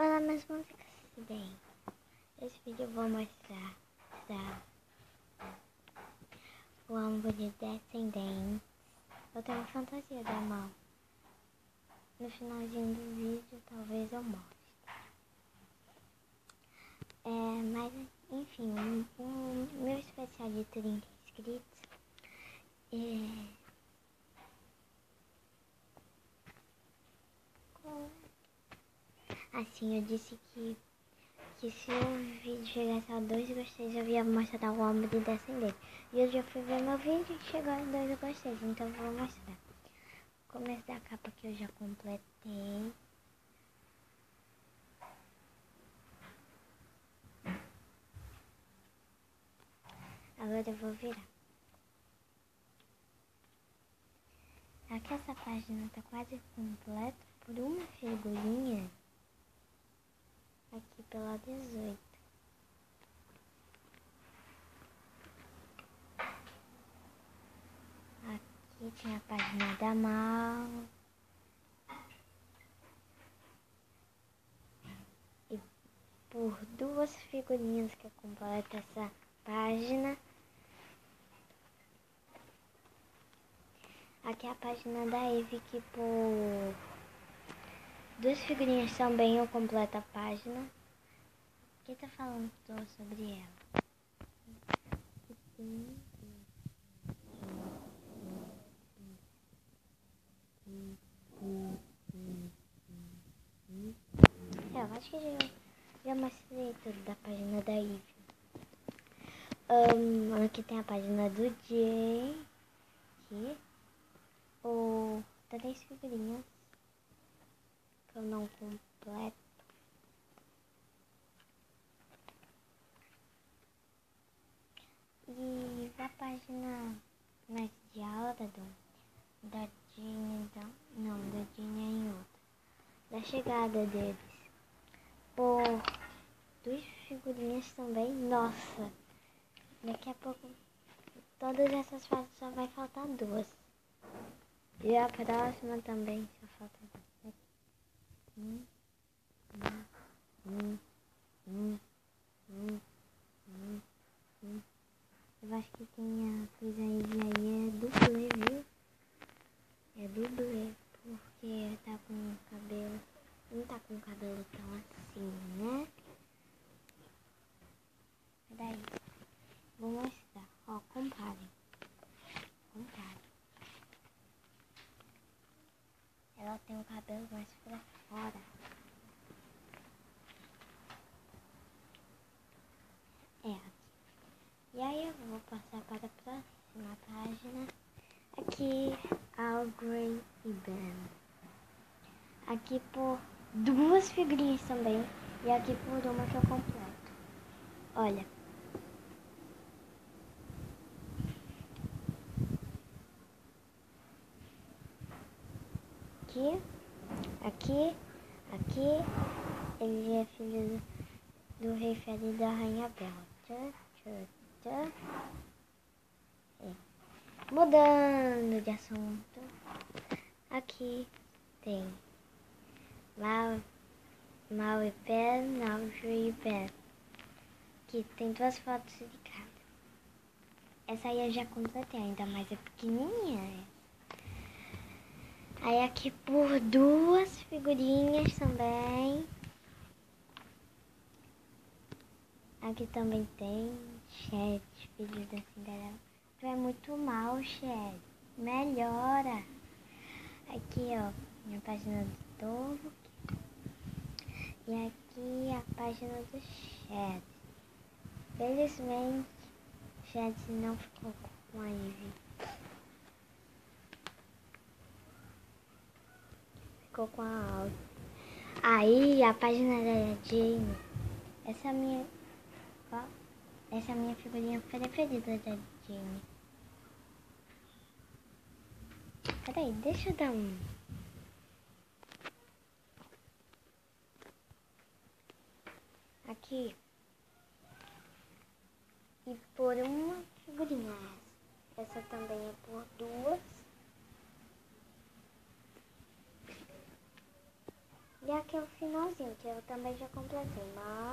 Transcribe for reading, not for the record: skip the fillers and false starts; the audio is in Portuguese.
Olá, meus músicos bem. Nesse vídeo eu vou mostrar o álbum de Descendentes. Eu tenho fantasia da mão. No finalzinho do vídeo talvez eu mostre. Mas enfim, o meu especial de 30 inscritos assim, eu disse que se o vídeo chegasse a 2 gostei, eu ia mostrar o álbum de Descendentes. E eu já fui ver meu vídeo e chegou a 2 gostei, então eu vou mostrar. O começo da capa que eu já completei. Agora eu vou virar. Aqui essa página tá quase completa por uma figurinha. Aqui pela 18. Aqui tem a página da Mal. E por duas figurinhas que completa essa página. Aqui é a página da Eve, que por duas figurinhas também eu completo a página. Quem tá falando sobre ela? Eu acho que já mostrei tudo da página da Eve. Aqui tem a página do Jay. Aqui. Ou 3 figurinhas que eu não completo. E a página mais de aula da Ginny, da Ginny é em outra. Da chegada deles. Por 2 figurinhas também. Nossa! Daqui a pouco todas essas fotos só vai faltar 2. E a próxima também só falta 2. Eu acho que tem a coisa aí é dublê, viu? É dublê, porque tá com o cabelo. Não tá com o cabelo tão assim, né? Peraí. Vou mostrar. Ó, compare. Ela tem o cabelo mais pra fora. E aí eu vou passar para a próxima página. Aqui, Al Grey e Ben. Aqui por 2 figurinhas também. E aqui por uma que eu completo. Olha. Aqui. Ele é filho do rei Felipe e da rainha Bela. Mudando de assunto. Aqui tem Mal e Ben, Audrey e Ben. Aqui tem 2 fotos de cada. Essa aí eu já completei, ainda mais é pequenininha. Aí aqui por 2 figurinhas também. Aqui também tem Chad, filho da Cinderela. Tu é muito mal, Chad. Melhora. Aqui, ó, minha página do Touro. E aqui a página do Chad. Felizmente, Chad não ficou com a Ivy. Ficou com a Audi. Aí a página da Jane. Essa é a minha figurinha preferida da Jane. Peraí, deixa eu dar um. Aqui. E por uma figurinha. Essa também é por 2. E aqui é o finalzinho, que eu também já completei, mas